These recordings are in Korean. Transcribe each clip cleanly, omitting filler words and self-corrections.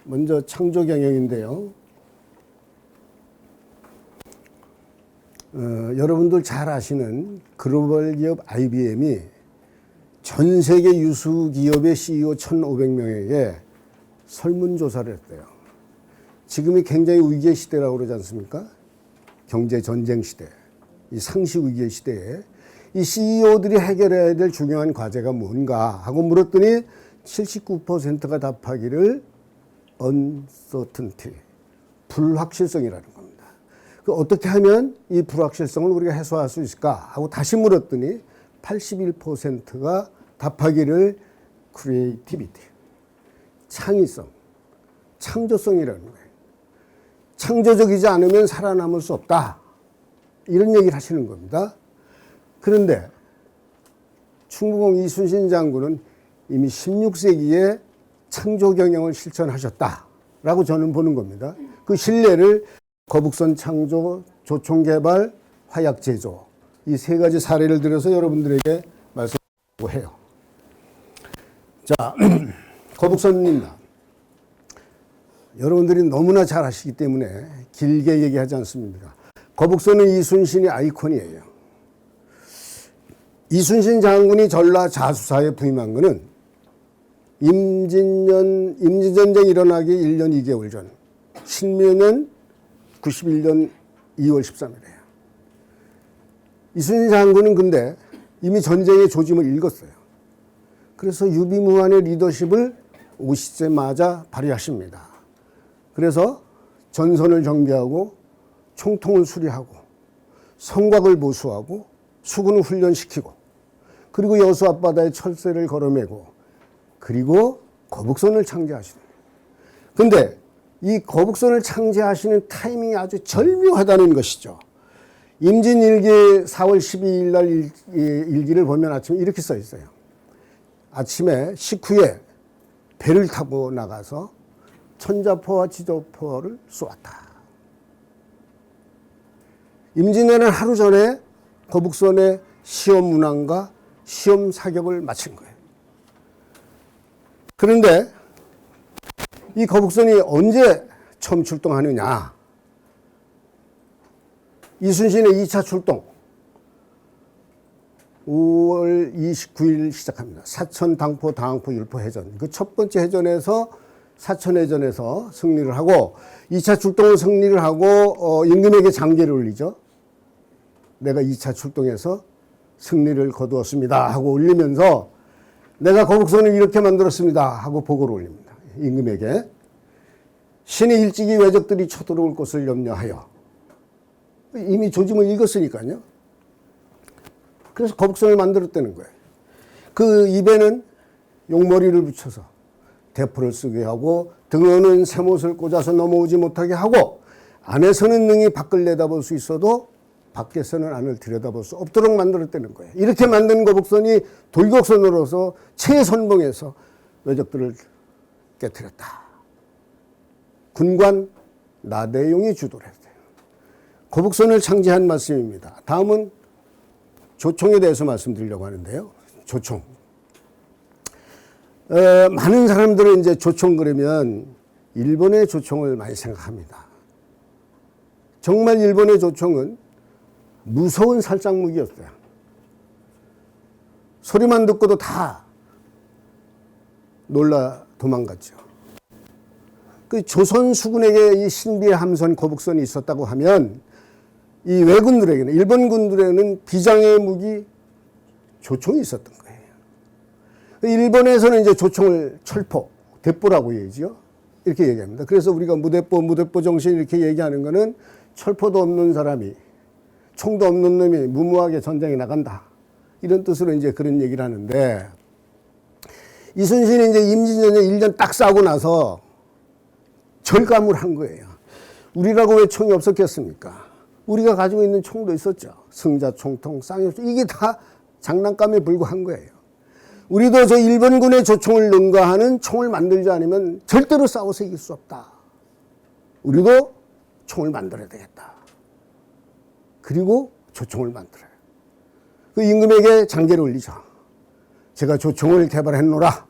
먼저 창조 경영인데요. 여러분들 잘 아시는 글로벌 기업 IBM이 전 세계 유수 기업의 CEO 1,500명에게 설문조사를 했대요. 지금이 굉장히 위기의 시대라고 그러지 않습니까? 경제 전쟁 시대, 이 상시 위기의 시대에 이 CEO들이 해결해야 될 중요한 과제가 뭔가 하고 물었더니 79%가 답하기를 uncertainty, 불확실성이라는 겁니다. 그 어떻게 하면 이 불확실성을 우리가 해소할 수 있을까 하고 다시 물었더니 81%가 답하기를 creativity, 창의성, 창조성이라는 거예요. 창조적이지 않으면 살아남을 수 없다. 이런 얘기를 하시는 겁니다. 그런데 충무공 이순신 장군은 이미 16세기에 창조 경영을 실천하셨다라고 저는 보는 겁니다. 그 신뢰를 거북선 창조, 조총 개발, 화약 제조 이 세 가지 사례를 들어서 여러분들에게 말씀하려고 해요. 자, 거북선입니다. 여러분들이 너무나 잘 아시기 때문에 길게 얘기하지 않습니다. 거북선은 이순신의 아이콘이에요. 이순신 장군이 전라 자수사에 부임한 것은 임진전쟁이 일어나기 1년 2개월 전, 신묘년 91년 2월 13일이에요. 이순신 장군은 근데 이미 전쟁의 조짐을 읽었어요. 그래서 유비무환의 리더십을 50세 맞아 발휘하십니다. 그래서 전선을 정비하고 총통을 수리하고 성곽을 보수하고 수군을 훈련시키고 그리고 여수 앞바다에 철새를 걸어매고 그리고 거북선을 창제하시는 거예요. 근데 이 거북선을 창제하시는 타이밍이 아주 절묘하다는 것이죠. 임진일기 4월 12일 날 일기를 보면 아침에 이렇게 써 있어요. 아침에 식후에 배를 타고 나가서 천자포와 지저포를 쏘았다. 임진왜란 하루 전에 거북선의 시험 운항과 시험 사격을 마친 거예요. 그런데 이 거북선이 언제 처음 출동하느냐? 이순신의 2차 출동 5월 29일 시작합니다. 사천, 당포, 당항포, 율포 해전. 그 첫 번째 해전에서 사천해전에서 승리를 하고 2차 출동을 승리를 하고 임금에게 장계를 올리죠. 내가 2차 출동해서 승리를 거두었습니다 하고 올리면서 내가 거북선을 이렇게 만들었습니다 하고 보고를 올립니다. 임금에게. 신이 일찍이 왜적들이 쳐들어올 것을 염려하여. 이미 조짐을 읽었으니까요. 그래서 거북선을 만들었다는 거예요. 그 입에는 용머리를 붙여서 대포를 쓰게 하고 등에는 쇠못을 꽂아서 넘어오지 못하게 하고 안에서는 능히 밖을 내다볼 수 있어도 밖에서는 안을 들여다볼 수 없도록 만들었다는 거예요. 이렇게 만든 거북선이 돌격선으로서 최선봉에서 왜적들을 깨뜨렸다. 군관 나대용이 주도를 했어요. 거북선을 창제한 말씀입니다. 다음은 조총에 대해서 말씀드리려고 하는데요. 조총. 많은 사람들은 이제 조총 그러면 일본의 조총을 많이 생각합니다. 정말 일본의 조총은 무서운 살상무기였어요. 소리만 듣고도 다 놀라 도망갔죠. 그 조선 수군에게 이 신비의 함선 거북선이 있었다고 하면 이 왜군들에게는, 일본 군들에게는 비장의 무기 조총이 있었던 거예요. 일본에서는 이제 조총을 철포, 대포라고 얘기죠. 이렇게 얘기합니다. 그래서 우리가 무대포 정신 이렇게 얘기하는 거는 철포도 없는 사람이, 총도 없는 놈이 무모하게 전쟁에 나간다. 이런 뜻으로 이제 그런 얘기를 하는데, 이순신이 이제 임진전쟁 1년 딱 싸우고 나서 절감을 한 거예요. 우리라고 왜 총이 없었겠습니까? 우리가 가지고 있는 총도 있었죠. 승자, 총통, 쌍용총. 이게 다 장난감에 불과한 거예요. 우리도 저 일본군의 조총을 능가하는 총을 만들지 않으면 절대로 싸워서 이길 수 없다. 우리도 총을 만들어야 되겠다. 그리고 조총을 만들어요. 그 임금에게 장계를 올리죠. 제가 조총을 개발했노라.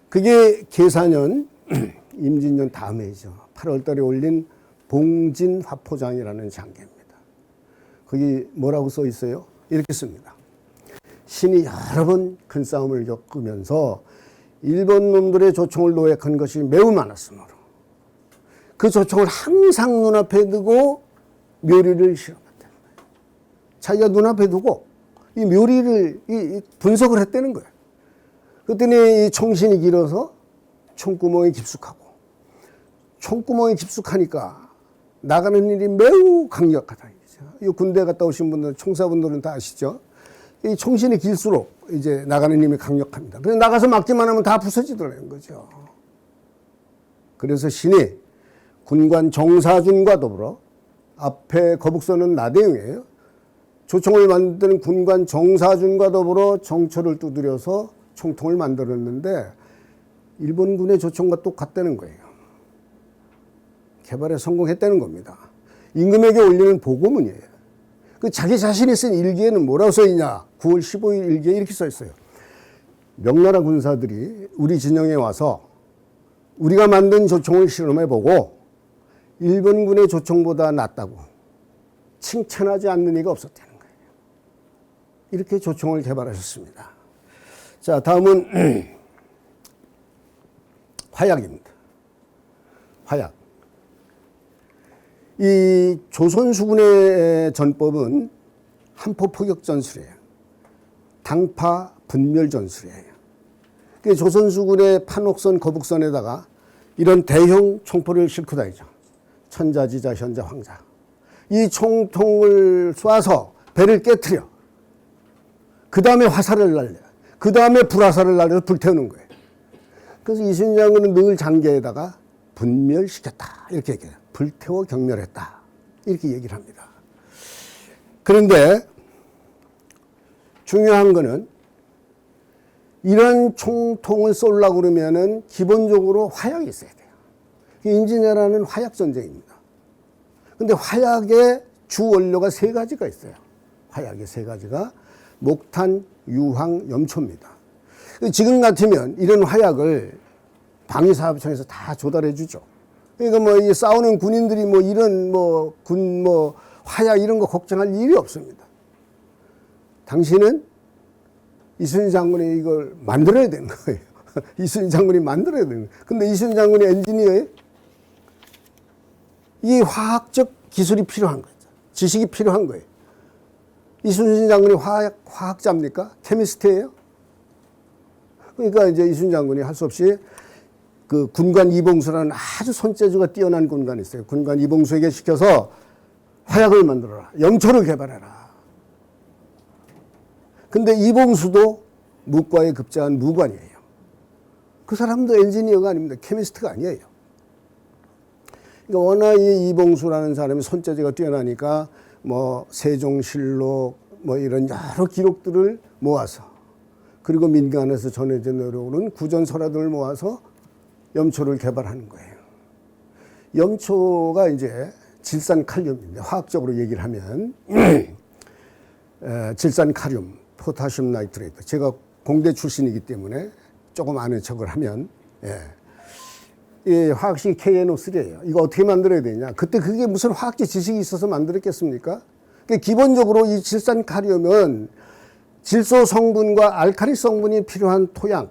그게 계사년 임진년 다음해죠. 8월 달에 올린 봉진 화포장이라는 장계입니다. 거기 뭐라고 써 있어요? 이렇게 씁니다. 신이 여러 번 큰 싸움을 겪으면서 일본 놈들의 조총을 노획한 것이 매우 많았으므로 그 조총을 항상 눈앞에 두고 묘리를 실험했다는 거예요. 자기가 눈앞에 두고 이 묘리를 분석을 했다는 거예요. 그랬더니 이 총신이 길어서 총구멍이 깊숙하고 총구멍이 깊숙하니까 나가는 일이 매우 강력하다. 이 군대 갔다 오신 분들, 총사분들은 다 아시죠? 이 총신이 길수록 이제 나가는 힘이 강력합니다. 그래서 나가서 막기만 하면 다 부서지더라는 거죠. 그래서 신이 군관 정사준과 더불어 앞에 거북선은 나대용이에요. 조총을 만드는 군관 정사준과 더불어 정초를 두드려서 총통을 만들었는데 일본군의 조총과 똑같다는 거예요. 개발에 성공했다는 겁니다. 임금에게 올리는 보고문이에요. 그 자기 자신이 쓴 일기에는 뭐라고 써있냐? 9월 15일 일기에 이렇게 써있어요. 명나라 군사들이 우리 진영에 와서 우리가 만든 조총을 실험해보고 일본군의 조총보다 낫다고 칭찬하지 않는 이가 없었다는 거예요. 이렇게 조총을 개발하셨습니다. 자, 다음은 화약입니다. 화약. 이 조선수군의 전법은 한포 포격 전술이에요. 당파 분멸 전술이에요. 조선수군의 판옥선, 거북선에다가 이런 대형 총포를 싣고 다니죠. 천자지자, 현자, 황자. 이 총통을 쏴서 배를 깨트려. 그 다음에 화살을 날려. 그 다음에 불화살을 날려서 불태우는 거예요. 그래서 이순신 장군은 늘 장계에다가 분멸시켰다. 이렇게 얘기해요. 불태워 경멸했다. 이렇게 얘기를 합니다. 그런데 중요한 거는 이런 총통을 쏠려고 그러면은 기본적으로 화약이 있어야 돼요. 임진왜란은 화약 전쟁입니다. 근데 화약의 주 원료가 세 가지가 있어요. 화약의 세 가지가 목탄, 유황, 염초입니다. 지금 같으면 이런 화약을 방위사업청에서 다 조달해 주죠. 그러니까 뭐 이 싸우는 군인들이 뭐 이런 화약 이런 거 걱정할 일이 없습니다. 당신은 이순신 장군이 이걸 만들어야 되는 거예요. 이순신 장군이 만들어야 되는 거예요. 근데 이순신 장군이 엔지니어예요? 이 화학적 기술이 필요한 거죠. 지식이 필요한 거예요. 이순신 장군이 화학자입니까? 케미스트예요? 그러니까 이제 이순신 장군이 할 수 없이 그 군관 이봉수라는 아주 손재주가 뛰어난 군관이 있어요. 군관 이봉수에게 시켜서 화약을 만들어라. 염초를 개발해라. 근데 이봉수도 무과에 급제한 무관이에요. 그 사람도 엔지니어가 아닙니다. 케미스트가 아니에요. 그러니까 워낙 이 이봉수라는 사람이 손재주가 뛰어나니까 뭐 세종실록 뭐 이런 여러 기록들을 모아서 그리고 민간에서 전해져 내려오는 구전설화들을 모아서 염초를 개발하는 거예요. 염초가 이제 질산칼륨입니다. 화학적으로 얘기를 하면 질산칼륨, 포타슘 나이트레이트. 제가 공대 출신이기 때문에 조금 아는 척을 하면 이 화학식이 KNO3예요. 이거 어떻게 만들어야 되냐? 그때 그게 무슨 화학적 지식이 있어서 만들었겠습니까? 그러니까 기본적으로 이 질산칼륨은 질소 성분과 알칼리 성분이 필요한 토양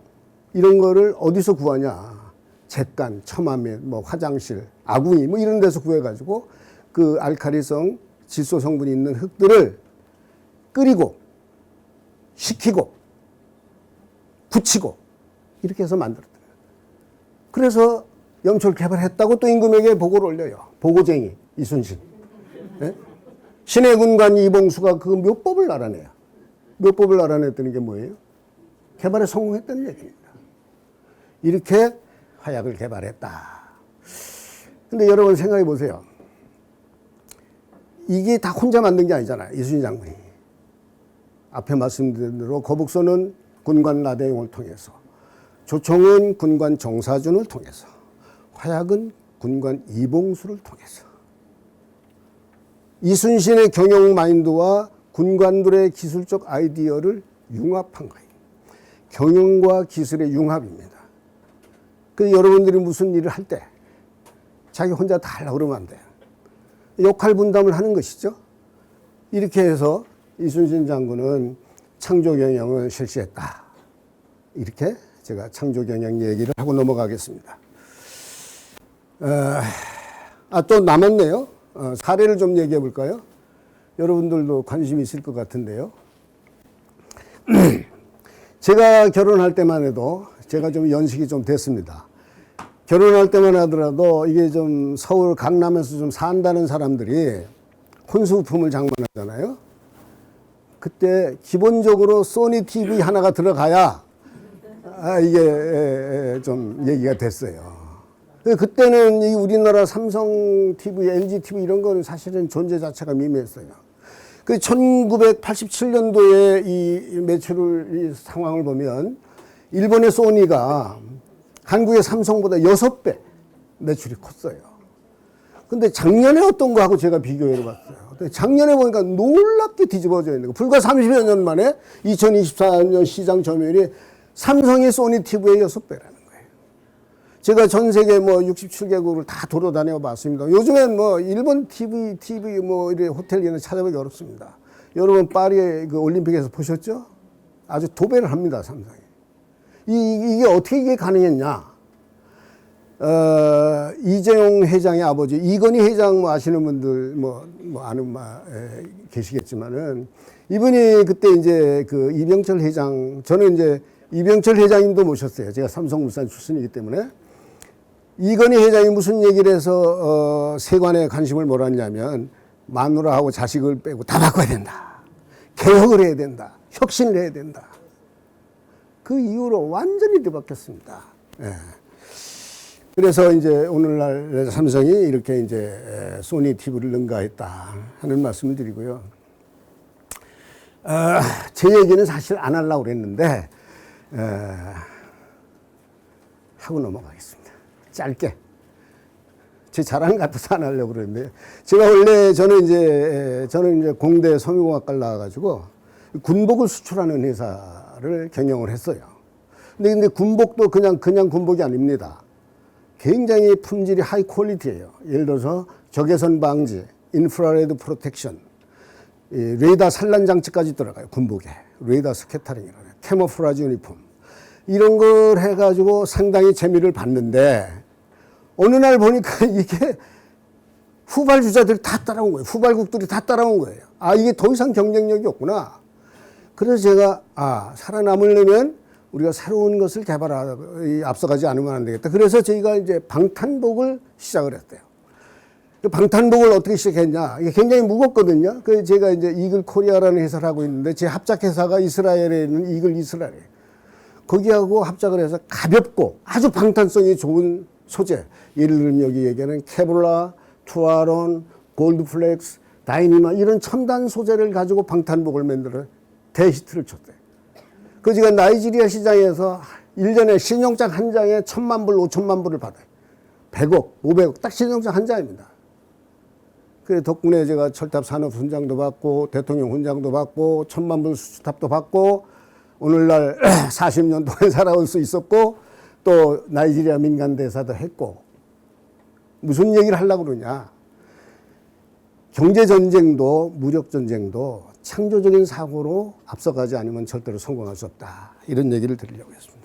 이런 거를 어디서 구하냐? 잿간, 처마매, 뭐 화장실, 아궁이 뭐 이런 데서 구해가지고 그 알칼리성 질소 성분이 있는 흙들을 끓이고 식히고 붙이고 이렇게 해서 만들었다. 그래서 염초를 개발했다고 또 임금에게 보고를 올려요. 보고쟁이 이순신. 네? 신의 군관 이봉수가 그 묘법을 알아내요. 묘법을 알아냈다는 게 뭐예요? 개발에 성공했다는 얘기입니다. 이렇게 화약을 개발했다. 근데 여러분 생각해 보세요. 이게 다 혼자 만든 게 아니잖아요. 이순신 장군이. 앞에 말씀드린 대로 거북선은 군관 나대용을 통해서, 조총은 군관 정사준을 통해서, 화약은 군관 이봉수를 통해서 이순신의 경영 마인드와 군관들의 기술적 아이디어를 융합한 거예요. 경영과 기술의 융합입니다. 그 여러분들이 무슨 일을 할 때 자기 혼자 다 하려고 그러면 안 돼요. 역할 분담을 하는 것이죠. 이렇게 해서 이순신 장군은 창조 경영을 실시했다. 이렇게 제가 창조 경영 얘기를 하고 넘어가겠습니다. 또 남았네요. 사례를 좀 얘기해 볼까요? 여러분들도 관심 있을 것 같은데요. 제가 결혼할 때만 해도 제가 좀 연식이 좀 됐습니다. 결혼할 때만 하더라도 이게 좀 서울 강남에서 좀 산다는 사람들이 혼수품을 장만하잖아요. 그때 기본적으로 소니 TV 하나가 들어가야 이게 좀 얘기가 됐어요. 그때는 이 우리나라 삼성 TV, LG TV 이런 거는 사실은 존재 자체가 미미했어요. 그 1987년도에 이 매출 이 상황을 보면 일본의 소니가 한국의 삼성보다 6배 매출이 컸어요. 근데 작년에 어떤 거하고 제가 비교해 봤어요. 작년에 보니까 놀랍게 뒤집어져 있는 거. 불과 30여 년 만에 2024년 시장 점유율이 삼성의 소니 TV의 6배라는 거예요. 제가 전 세계 뭐 67개국을 다 돌아다녀 봤습니다. 요즘엔 뭐 일본 TV 뭐 이런 호텔 이런 찾아보기 어렵습니다. 여러분 파리 그 올림픽에서 보셨죠? 아주 도배를 합니다, 삼성이. 이게 어떻게 이게 가능했냐? 이재용 회장의 아버지 이건희 회장 뭐 아시는 분들 뭐 아는 계시겠지만은 이분이 그때 이제 그 이병철 회장, 저는 이제 이병철 회장님도 모셨어요. 제가 삼성물산 출신이기 때문에. 이건희 회장이 무슨 얘기를 해서 세관에 관심을 몰았냐면 마누라하고 자식을 빼고 다 바꿔야 된다. 개혁을 해야 된다. 혁신을 해야 된다. 그 이후로 완전히 뒤바뀌었습니다. 예. 그래서 이제 오늘날 삼성이 이렇게 이제 소니 TV를 능가했다 하는 말씀을 드리고요. 제 얘기는 사실 안 하려고 그랬는데 하고 넘어가겠습니다. 짧게. 제 자랑 같아서 안 하려고 그랬는데 제가 원래 저는 이제 공대 섬유공학과를 나와가지고 군복을 수출하는 회사를 경영을 했어요. 근데 군복도 그냥 군복이 아닙니다. 굉장히 품질이 하이 퀄리티예요. 예를 들어서 적외선 방지, 인프라레드 프로텍션, 레이더 산란 장치까지 들어가요. 군복에. 레이더 스캐터링이라고 해요. 캐모플라지 유니폼. 이런 걸 해가지고 상당히 재미를 봤는데 어느 날 보니까 이게 후발주자들이 다 따라온 거예요. 후발국들이 다 따라온 거예요. 이게 더 이상 경쟁력이 없구나. 그래서 제가 살아남으려면 우리가 새로운 것을 개발하고 앞서가지 않으면 안 되겠다. 그래서 저희가 이제 방탄복을 시작을 했대요. 그 방탄복을 어떻게 시작했냐? 이게 굉장히 무겁거든요. 그래서 제가 이제 이글 코리아라는 회사를 하고 있는데 제 합작 회사가 이스라엘에 있는 이글 이스라엘이에요. 거기하고 합작을 해서 가볍고 아주 방탄성이 좋은 소재. 예를 들면 여기 얘기하는 케블라, 투아론, 골드플렉스, 다이니마 이런 첨단 소재를 가지고 방탄복을 만들어 대히트를 쳤대요. 그 제가 나이지리아 시장에서 1년에 신용장 한 장에 1,000만 불, 5천만 불을 받아요. 100억, 500억 딱 신용장 한 장입니다. 그래 덕분에 제가 철탑 산업 훈장도 받고 대통령 훈장도 받고 1,000만 불 수주탑도 받고 오늘날 40년 동안 살아올 수 있었고 또 나이지리아 민간 대사도 했고 무슨 얘기를 하려고 그러냐. 경제전쟁도 무력전쟁도 창조적인 사고로 앞서가지 않으면 절대로 성공할 수 없다. 이런 얘기를 드리려고 했습니다.